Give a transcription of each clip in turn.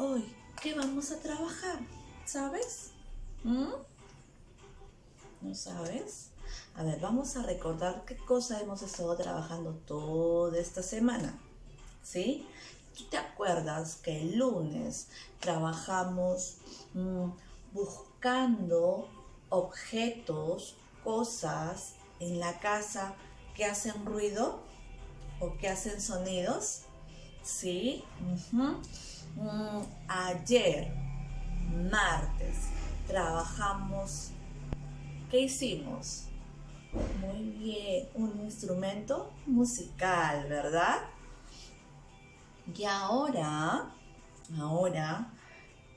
hoy, ¿qué vamos a trabajar? ¿Sabes? ¿Mm? ¿No sabes? A ver, vamos a recordar qué cosa hemos estado trabajando toda esta semana. ¿Sí? ¿Tú te acuerdas que el lunes trabajamos buscando objetos, cosas en la casa que hacen ruido o que hacen sonidos? ¿Sí? Ayer, martes, trabajamos. ¿Qué hicimos? Muy bien, un instrumento musical, ¿verdad? Y ahora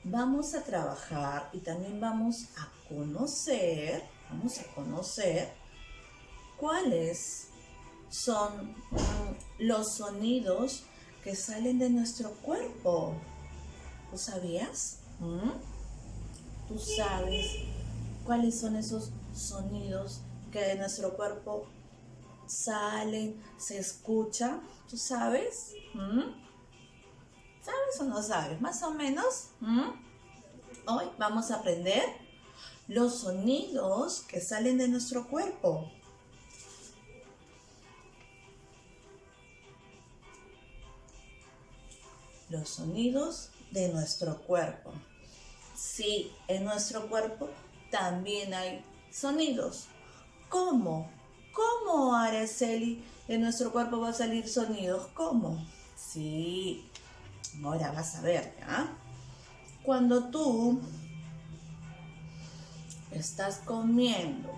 vamos a trabajar y también vamos a conocer cuáles son los sonidos que salen de nuestro cuerpo. ¿Tú sabías? ¿Tú sabes cuáles son esos sonidos que de nuestro cuerpo salen, se escuchan? ¿Tú sabes? ¿Sabes o no sabes? Más o menos. Hoy vamos a aprender los sonidos que salen de nuestro cuerpo. Los sonidos de nuestro cuerpo. Sí, en nuestro cuerpo también hay sonidos. ¿Cómo? ¿Cómo, Araceli? De nuestro cuerpo va a salir sonidos. ¿Cómo? Sí, ahora vas a ver, ¿ya? Cuando tú estás comiendo,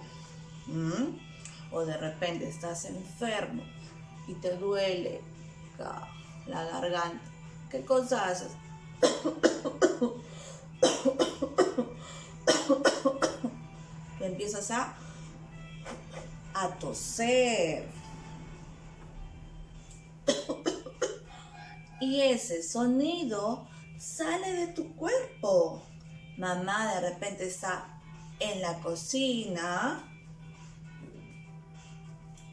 o de repente estás enfermo y te duele la garganta, ¿qué cosa haces? Que empiezas a toser. Y ese sonido sale de tu cuerpo. Mamá de repente está en la cocina.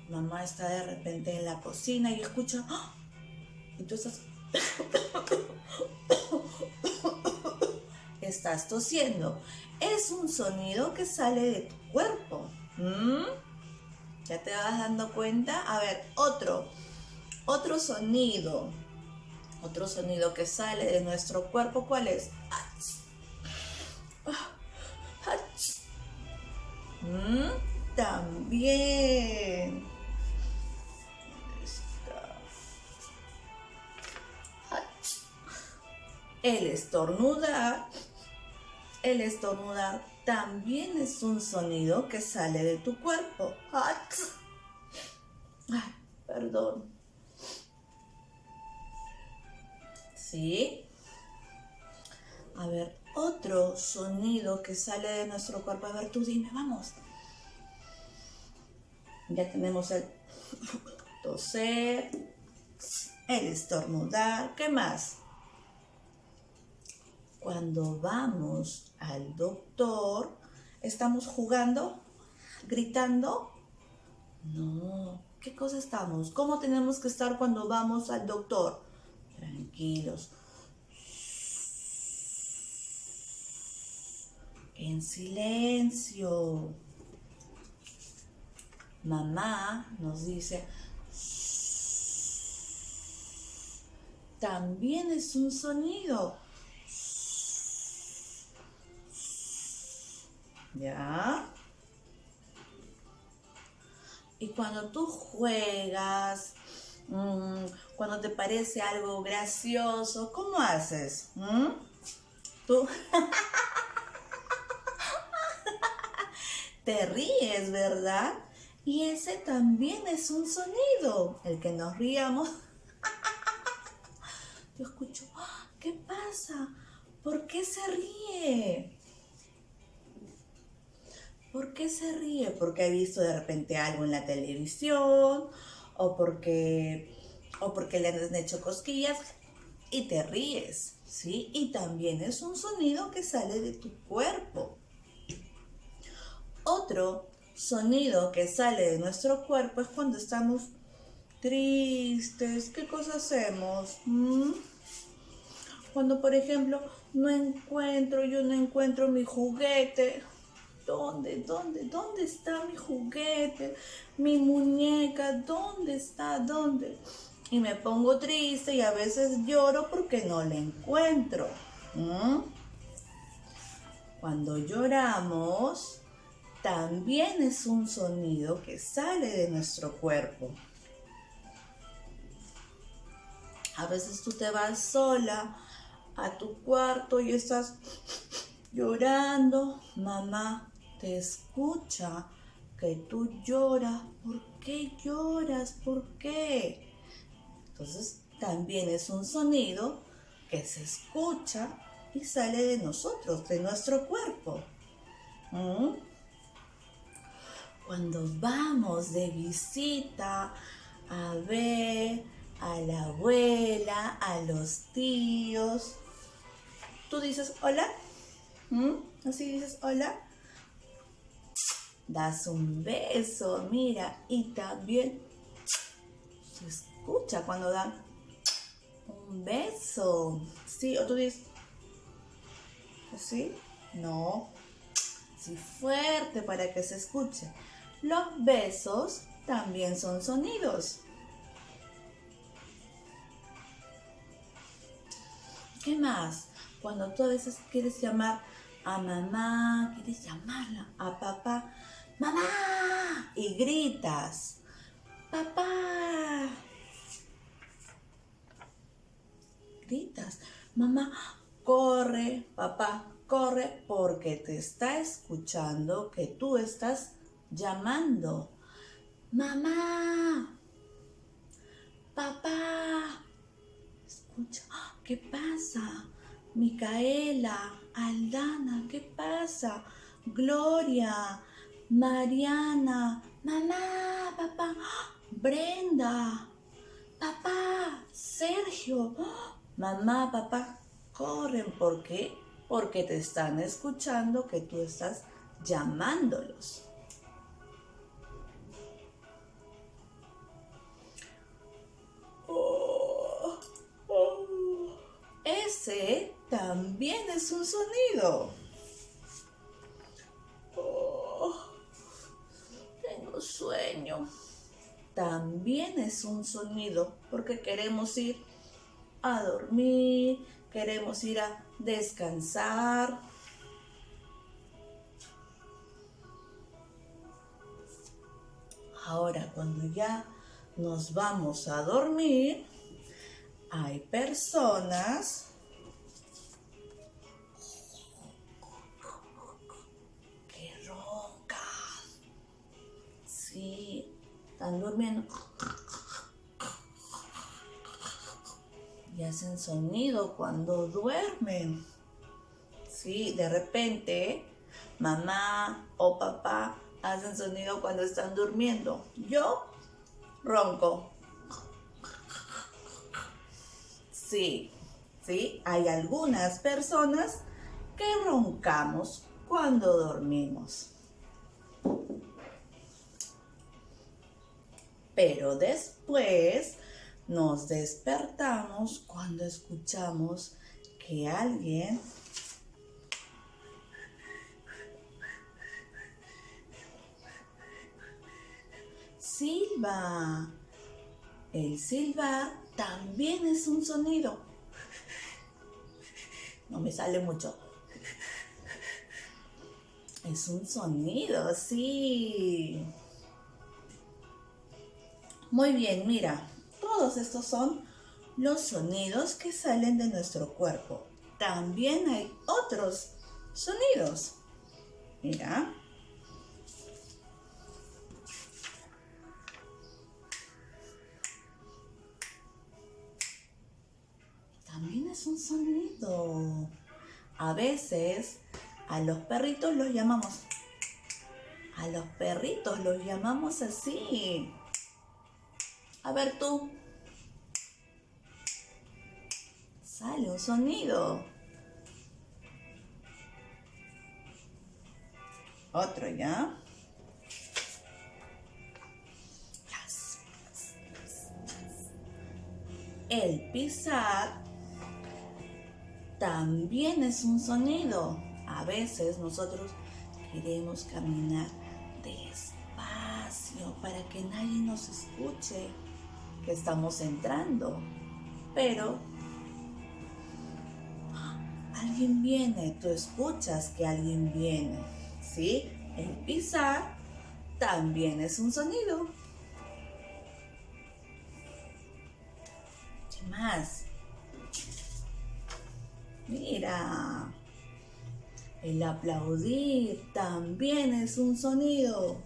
Mamá está de repente en la cocina y escucha. ¡Oh! Y tú estás tosiendo. Es un sonido que sale de tu cuerpo. ¿Ya te vas dando cuenta? A ver, otro sonido. Otro sonido que sale de nuestro cuerpo, ¿cuál es? También. El estornudar también es un sonido que sale de tu cuerpo. Ay, perdón. ¿Sí? A ver, otro sonido que sale de nuestro cuerpo. A ver, tú dime, vamos. Ya tenemos el toser, el estornudar. ¿Qué más? Cuando vamos al doctor, ¿estamos jugando? ¿Gritando? No. ¿Qué cosa estamos? ¿Cómo tenemos que estar cuando vamos al doctor? Tranquilos. En silencio. Mamá nos dice, también es un sonido. ¿Ya? Y cuando tú juegas, cuando te parece algo gracioso, ¿cómo haces? Tú te ríes, ¿verdad? Y ese también es un sonido, el que nos riamos. Yo escucho, ¿qué pasa? ¿Por qué se ríe? ¿Por qué se ríe? ¿Porque ha visto de repente algo en la televisión? ¿O porque le han hecho cosquillas? Y te ríes, ¿sí? Y también es un sonido que sale de tu cuerpo. Otro sonido que sale de nuestro cuerpo es cuando estamos tristes. ¿Qué cosa hacemos? Cuando, por ejemplo, yo no encuentro mi juguete. ¿Dónde está mi juguete? Mi muñeca, ¿dónde está? ¿Dónde? Y me pongo triste y a veces lloro porque no la encuentro. ¿Mm? Cuando lloramos, también es un sonido que sale de nuestro cuerpo. A veces tú te vas sola a tu cuarto y estás llorando. Mamá te escucha que tú lloras. ¿Por qué lloras? ¿Por qué? Entonces también es un sonido que se escucha y sale de nosotros, de nuestro cuerpo. ¿Mm? Cuando vamos de visita a ver a la abuela, a los tíos, tú dices hola. Así dices hola. Das un beso, mira, y también se escucha cuando dan un beso. ¿Sí? ¿O tú dices así? No. Sí, fuerte para que se escuche. Los besos también son sonidos. ¿Qué más? Cuando tú a veces quieres llamar a mamá, quieres llamarla a papá, ¡mamá! Y gritas, ¡papá! Gritas, mamá, corre, papá, corre, porque te está escuchando que tú estás llamando. Mamá, papá, escucha, ¿qué pasa? Micaela, Aldana, ¿qué pasa? Gloria, Mariana, mamá, papá, Brenda, papá, Sergio, mamá, papá, corren. ¿Por qué? Porque te están escuchando que tú estás llamándolos. Ese también es un sonido. Tengo sueño. También es un sonido porque queremos ir a dormir, queremos ir a descansar. Ahora, cuando ya nos vamos a dormir, hay personas que roncan. Sí, están durmiendo y hacen sonido cuando duermen. Sí, de repente mamá o papá hacen sonido cuando están durmiendo. Yo ronco. Sí, hay algunas personas que roncamos cuando dormimos. Pero después nos despertamos cuando escuchamos que alguien silba. El silbar también es un sonido. No me sale mucho. Es un sonido, sí. Muy bien, mira. Todos estos son los sonidos que salen de nuestro cuerpo. También hay otros sonidos. Mira. También es un sonido. A veces a los perritos los llamamos. A los perritos los llamamos así. A ver tú. Sale un sonido. Otro ya. El pisar también es un sonido. A veces nosotros queremos caminar despacio para que nadie nos escuche que estamos entrando. Pero alguien viene, tú escuchas que alguien viene, ¿sí? El pisar también es un sonido. ¿Qué más? Mira, el aplaudir también es un sonido.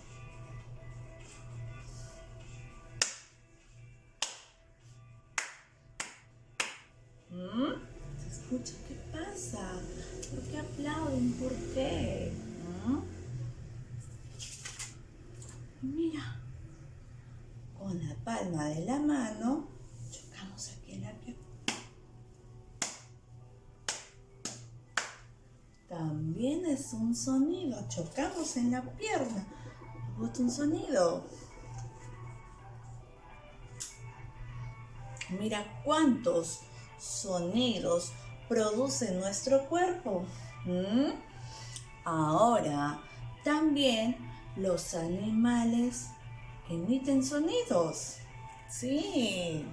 ¿Se escucha? ¿Qué pasa? ¿Por qué aplauden? ¿Por qué? Mira, con la palma de la mano chocamos aquí en la pierna. También es un sonido. Chocamos en la pierna. ¿Bota un sonido? Mira cuántos sonidos produce nuestro cuerpo. Ahora, también los animales emiten sonidos. Sí.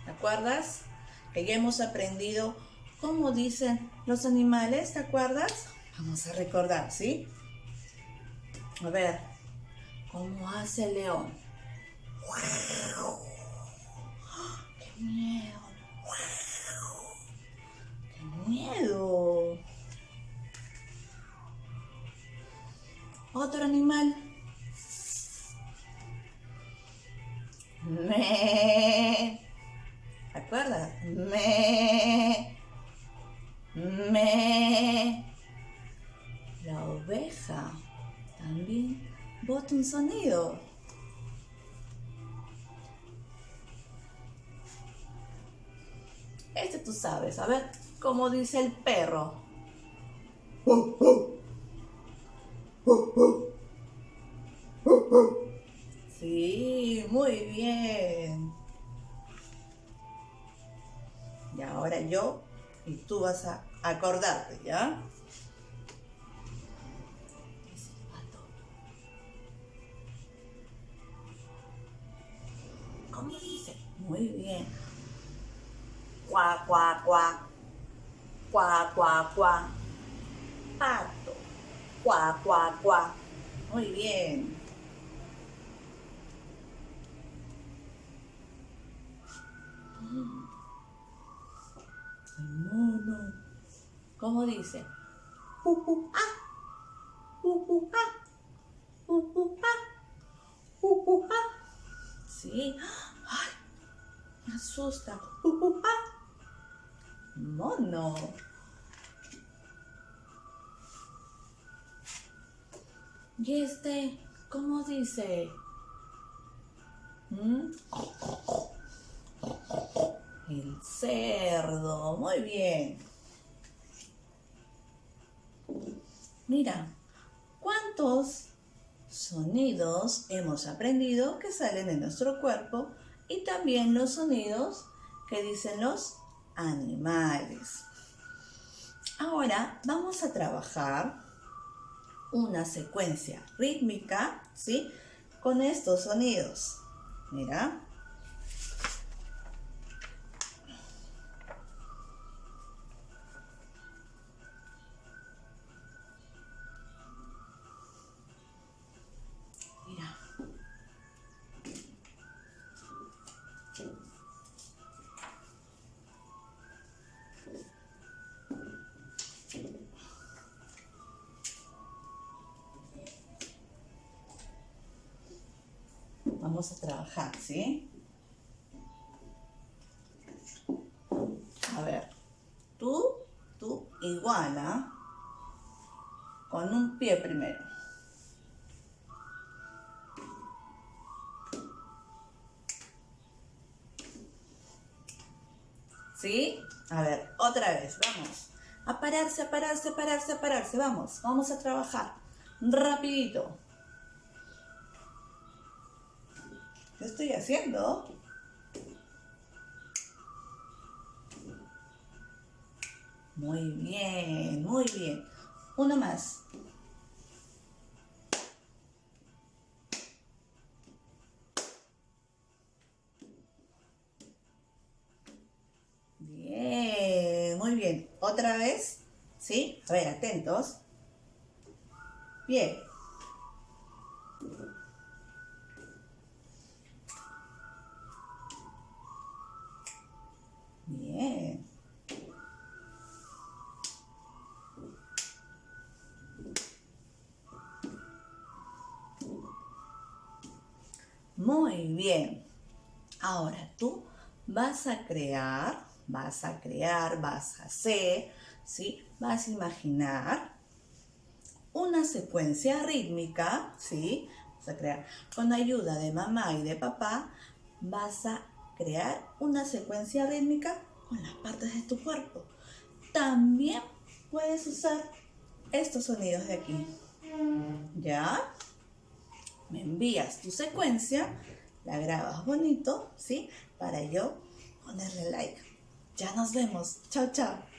¿Te acuerdas? Que ya hemos aprendido cómo dicen los animales, ¿te acuerdas? Vamos a recordar, ¿sí? A ver, ¿cómo hace el león? ¡Qué miedo! ¡Qué miedo! Otro animal. Me. ¿Te acuerdas? Me. La oveja también bota un sonido. Este tú sabes, a ver cómo dice el perro. Sí, muy bien. Y ahora yo y tú vas a acordarte, ¿ya? Es el pato. ¿Cómo dice? Muy bien. Cuá, cuá, cuá. Cuá, cuá, cuá. Pato. Cuá, cuá, cuá. Muy bien. El mono. ¿Cómo dice? Ah. Sí. Ay, me asusta. Mono. ¿Y este cómo dice? El cerdo. Muy bien. Mira, ¿cuántos sonidos hemos aprendido que salen de nuestro cuerpo y también los sonidos que dicen los animales? Ahora vamos a trabajar una secuencia rítmica, ¿sí? Con estos sonidos. Mira. Mira. Vamos a trabajar, ¿sí? A ver, tú iguala con un pie primero. ¿Sí? A ver, otra vez, vamos. A pararse, a pararse, a pararse, a pararse. Vamos a trabajar. Rapidito. ¿Qué estoy haciendo? Muy bien, muy bien. Uno más. Bien, muy bien. Otra vez, ¿sí? A ver, atentos. Bien. Bien. Muy bien. Ahora tú vas a crear, vas a hacer, ¿sí? Vas a imaginar una secuencia rítmica, ¿sí? Vas a crear con ayuda de mamá y de papá, vas a crear una secuencia rítmica con las partes de tu cuerpo. También puedes usar estos sonidos de aquí. ¿Ya? Me envías tu secuencia, la grabas bonito, ¿sí? Para yo ponerle like. Ya nos vemos. Chao, chao.